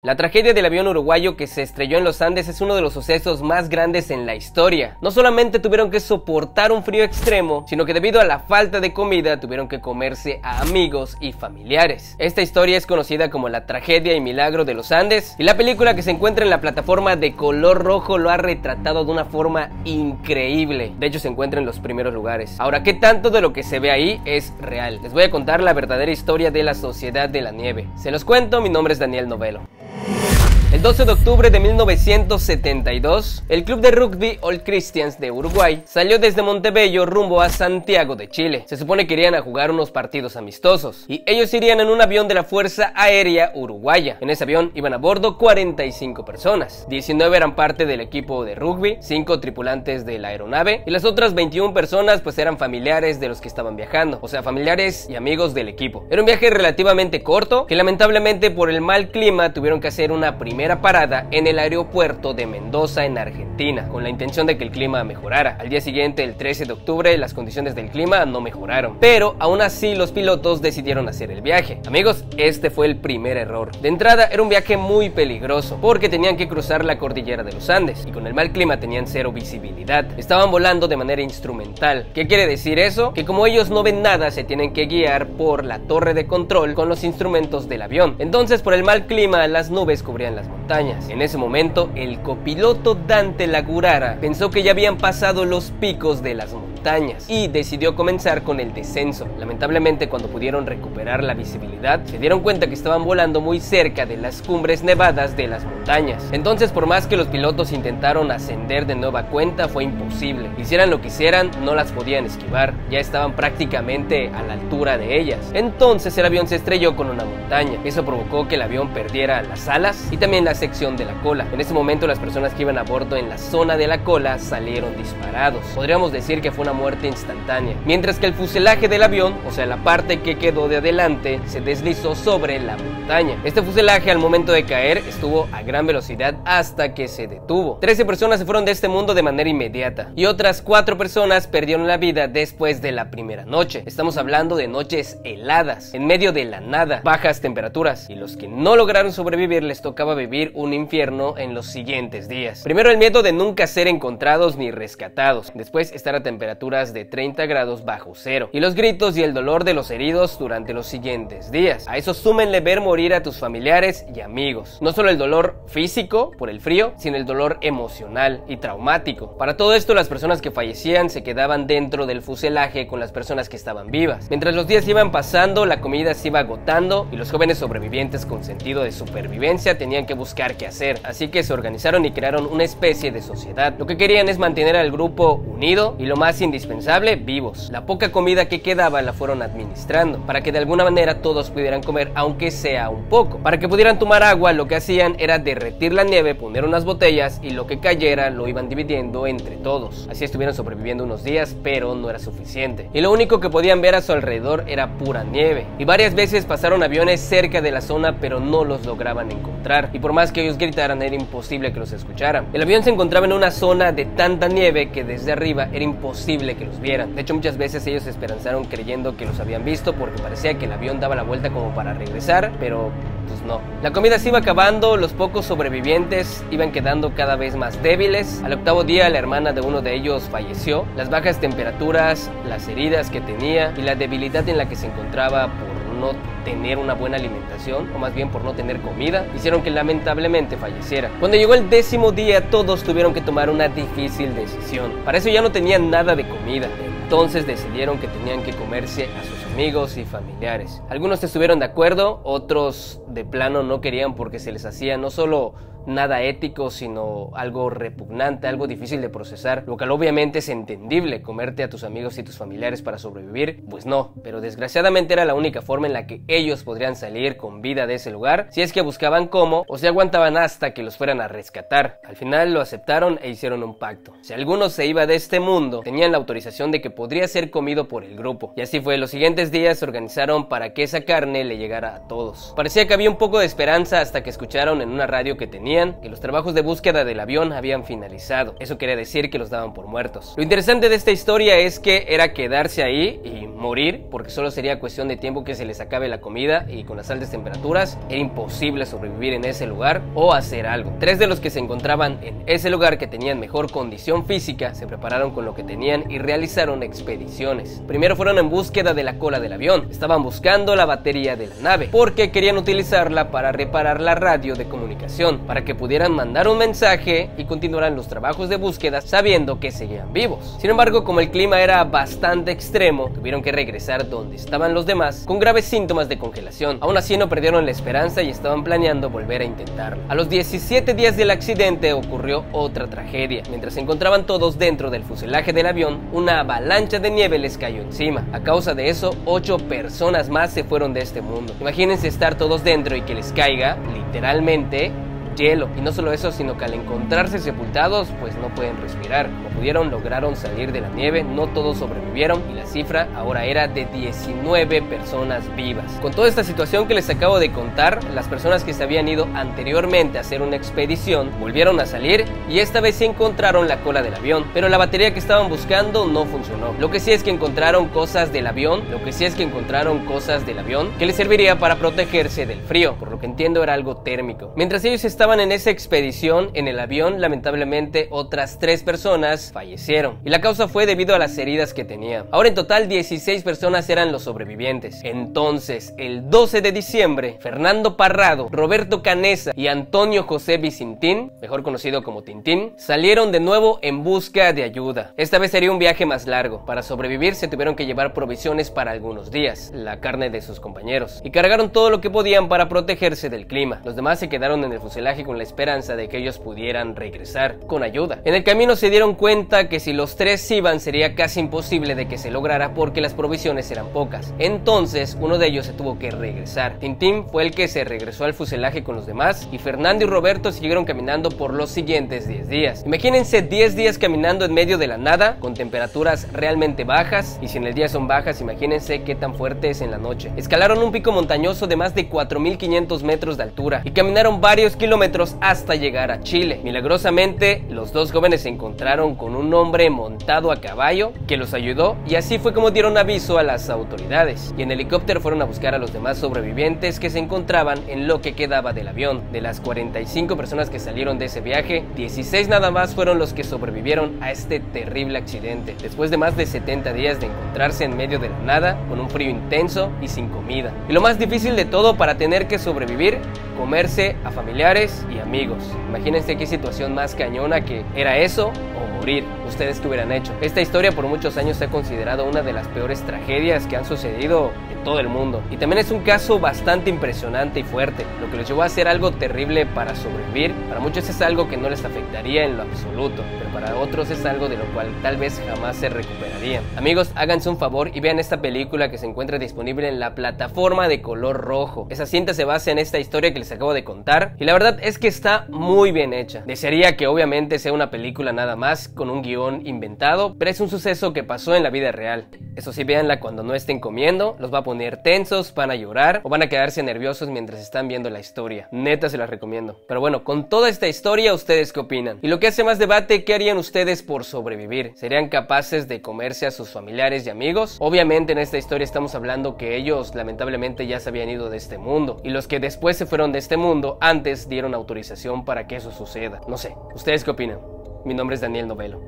La tragedia del avión uruguayo que se estrelló en los Andes es uno de los sucesos más grandes en la historia. No solamente tuvieron que soportar un frío extremo, sino que debido a la falta de comida tuvieron que comerse a amigos y familiares. Esta historia es conocida como la tragedia y milagro de los Andes, y la película que se encuentra en la plataforma de color rojo lo ha retratado de una forma increíble. De hecho, se encuentra en los primeros lugares. Ahora, ¿qué tanto de lo que se ve ahí es real? Les voy a contar la verdadera historia de la Sociedad de la Nieve. Se los cuento, mi nombre es Daniel Novelo. El 12 de octubre de 1972, el club de rugby All Christians de Uruguay salió desde Montebello rumbo a Santiago de Chile. Se supone que irían a jugar unos partidos amistosos y ellos irían en un avión de la Fuerza Aérea Uruguaya. En ese avión iban a bordo 45 personas, 19 eran parte del equipo de rugby, 5 tripulantes de la aeronave y las otras 21 personas pues eran familiares de los que estaban viajando, o sea, familiares y amigos del equipo. Era un viaje relativamente corto que lamentablemente por el mal clima tuvieron que hacer una primera parada en el aeropuerto de Mendoza en Argentina, con la intención de que el clima mejorara. Al día siguiente, el 13 de octubre, las condiciones del clima no mejoraron, pero aún así los pilotos decidieron hacer el viaje. Amigos, este fue el primer error. De entrada, era un viaje muy peligroso, porque tenían que cruzar la cordillera de los Andes, y con el mal clima tenían cero visibilidad. Estaban volando de manera instrumental. ¿Qué quiere decir eso? Que como ellos no ven nada, se tienen que guiar por la torre de control con los instrumentos del avión. Entonces, por el mal clima, las nubes cubrían las montañas. En ese momento, el copiloto Dante Lagurara pensó que ya habían pasado los picos de las montañas y decidió comenzar con el descenso. Lamentablemente, cuando pudieron recuperar la visibilidad, se dieron cuenta que estaban volando muy cerca de las cumbres nevadas de las montañas. Entonces, por más que los pilotos intentaron ascender de nueva cuenta, fue imposible. Hicieran lo que hicieran, no las podían esquivar. Ya estaban prácticamente a la altura de ellas. Entonces, el avión se estrelló con una montaña. Eso provocó que el avión perdiera las alas y también la sección de la cola. En ese momento las personas que iban a bordo en la zona de la cola salieron disparados. Podríamos decir que fue una muerte instantánea. Mientras que el fuselaje del avión, o sea la parte que quedó de adelante, se deslizó sobre la montaña. Este fuselaje al momento de caer estuvo a gran velocidad hasta que se detuvo. 13 personas se fueron de este mundo de manera inmediata y otras 4 personas perdieron la vida después de la primera noche. Estamos hablando de noches heladas, en medio de la nada, bajas temperaturas, y los que no lograron sobrevivir les tocaba vivir un infierno en los siguientes días. Primero el miedo de nunca ser encontrados ni rescatados, después estar a temperaturas de 30 grados bajo cero y los gritos y el dolor de los heridos durante los siguientes días. A eso súmenle ver morir a tus familiares y amigos. No solo el dolor físico por el frío, sino el dolor emocional y traumático. Para todo esto, las personas que fallecían se quedaban dentro del fuselaje con las personas que estaban vivas. Mientras los días iban pasando, la comida se iba agotando y los jóvenes sobrevivientes con sentido de supervivencia tenían que buscar qué hacer, así que se organizaron y crearon una especie de sociedad. Lo que querían es mantener al grupo unido y lo más indispensable, vivos. La poca comida que quedaba la fueron administrando para que de alguna manera todos pudieran comer, aunque sea un poco. Para que pudieran tomar agua, lo que hacían era derretir la nieve, poner unas botellas y lo que cayera lo iban dividiendo entre todos. Así estuvieron sobreviviendo unos días, pero no era suficiente. Y lo único que podían ver a su alrededor era pura nieve. Y varias veces pasaron aviones cerca de la zona, pero no los lograban encontrar. Y por más que ellos gritaran, era imposible que los escucharan. El avión se encontraba en una zona de tanta nieve que desde arriba era imposible que los vieran. De hecho, muchas veces ellos se esperanzaron creyendo que los habían visto porque parecía que el avión daba la vuelta como para regresar, pero pues no. La comida se iba acabando, los pocos sobrevivientes iban quedando cada vez más débiles. Al 8º día, la hermana de uno de ellos falleció. Las bajas temperaturas, las heridas que tenía y la debilidad en la que se encontraba por no tener una buena alimentación, o más bien por no tener comida, hicieron que lamentablemente falleciera. Cuando llegó el 10º día, todos tuvieron que tomar una difícil decisión. Para eso ya no tenían nada de comida. Entonces decidieron que tenían que comerse a sus amigos y familiares. Algunos estuvieron de acuerdo, otros de plano no querían porque se les hacía no solo nada ético, sino algo repugnante, algo difícil de procesar, lo cual obviamente es entendible. Comerte a tus amigos y tus familiares para sobrevivir, pues no, pero desgraciadamente era la única forma en la que ellos podrían salir con vida de ese lugar, si es que buscaban cómo o se aguantaban hasta que los fueran a rescatar. Al final lo aceptaron e hicieron un pacto. Si alguno se iba de este mundo, tenían la autorización de que podría ser comido por el grupo, y así fue. Los siguientes días se organizaron para que esa carne le llegara a todos. Parecía que había había un poco de esperanza hasta que escucharon en una radio que tenían que los trabajos de búsqueda del avión habían finalizado. Eso quería decir que los daban por muertos. Lo interesante de esta historia es que era quedarse ahí y morir, porque solo sería cuestión de tiempo que se les acabe la comida, y con las altas temperaturas era imposible sobrevivir en ese lugar o hacer algo. 3 de los que se encontraban en ese lugar, que tenían mejor condición física, se prepararon con lo que tenían y realizaron expediciones. Primero fueron en búsqueda de la cola del avión. Estaban buscando la batería de la nave porque querían utilizarla para reparar la radio de comunicación, para que pudieran mandar un mensaje y continuaran los trabajos de búsqueda sabiendo que seguían vivos. Sin embargo, como el clima era bastante extremo, tuvieron que regresar donde estaban los demás con graves síntomas de congelación. Aún así no perdieron la esperanza y estaban planeando volver a intentarlo. A los 17 días del accidente ocurrió otra tragedia. Mientras se encontraban todos dentro del fuselaje del avión, una avalancha de nieve les cayó encima. A causa de eso, 8 personas más se fueron de este mundo. Imagínense estar todos dentro y que les caiga, literalmente, hielo. Y no solo eso, sino que al encontrarse sepultados, pues no pueden respirar. Como pudieron, lograron salir de la nieve. No todos sobrevivieron y la cifra ahora era de 19 personas vivas. Con toda esta situación que les acabo de contar, las personas que se habían ido anteriormente a hacer una expedición volvieron a salir y esta vez sí encontraron la cola del avión, pero la batería que estaban buscando no funcionó. Lo que sí es que encontraron cosas del avión, que les serviría para protegerse del frío. Por lo que entiendo, era algo térmico. Mientras ellos estaban en esa expedición, en el avión, lamentablemente otras 3 personas fallecieron y la causa fue debido a las heridas que tenían. Ahora en total 16 personas eran los sobrevivientes. Entonces, el 12 de diciembre, Fernando Parrado, Roberto Canessa y Antonio José Vicintín, mejor conocido como Tintín, salieron de nuevo en busca de ayuda. Esta vez sería un viaje más largo. Para sobrevivir se tuvieron que llevar provisiones para algunos días, la carne de sus compañeros, y cargaron todo lo que podían para protegerse del clima. Los demás se quedaron en el fuselaje con la esperanza de que ellos pudieran regresar con ayuda. En el camino se dieron cuenta que si los 3 iban sería casi imposible de que se lograra porque las provisiones eran pocas. Entonces uno de ellos se tuvo que regresar. Tintín fue el que se regresó al fuselaje con los demás y Fernando y Roberto siguieron caminando por los siguientes 10 días. Imagínense 10 días caminando en medio de la nada con temperaturas realmente bajas, y si en el día son bajas, imagínense qué tan fuerte es en la noche. Escalaron un pico montañoso de más de 4500 metros de altura y caminaron varios kilómetros hasta llegar a Chile. Milagrosamente, los 2 jóvenes se encontraron con un hombre montado a caballo que los ayudó, y así fue como dieron aviso a las autoridades, y en helicóptero fueron a buscar a los demás sobrevivientes que se encontraban en lo que quedaba del avión. De las 45 personas que salieron de ese viaje, 16 nada más fueron los que sobrevivieron a este terrible accidente, después de más de 70 días de encontrarse en medio de la nada, con un frío intenso y sin comida. Y lo más difícil de todo, para tener que sobrevivir, comerse a familiares y amigos. Imagínense qué situación más cañona, que era eso o morir. ¿Ustedes qué hubieran hecho? Esta historia por muchos años se ha considerado una de las peores tragedias que han sucedido en todo el mundo, y también es un caso bastante impresionante y fuerte. Lo que les llevó a hacer algo terrible para sobrevivir, para muchos es algo que no les afectaría en lo absoluto, pero para otros es algo de lo cual tal vez jamás se recuperarían. Amigos, háganse un favor y vean esta película que se encuentra disponible en la plataforma de color rojo. Esa cinta se basa en esta historia que les acabo de contar y la verdad es que está muy bien hecha. Desearía que obviamente sea una película nada más con un guión inventado, pero es un suceso que pasó en la vida real. Eso sí, véanla cuando no estén comiendo, los va a poner tensos, van a llorar o van a quedarse nerviosos mientras están viendo la historia. Neta, se las recomiendo. Pero bueno, con toda esta historia, ¿ustedes qué opinan? Y lo que hace más debate, ¿qué harían ustedes por sobrevivir? ¿Serían capaces de comerse a sus familiares y amigos? Obviamente en esta historia estamos hablando que ellos lamentablemente ya se habían ido de este mundo, y los que después se fueron de este mundo antes dieron autorización para que eso suceda. No sé, ¿ustedes qué opinan? Mi nombre es Daniel Novelo.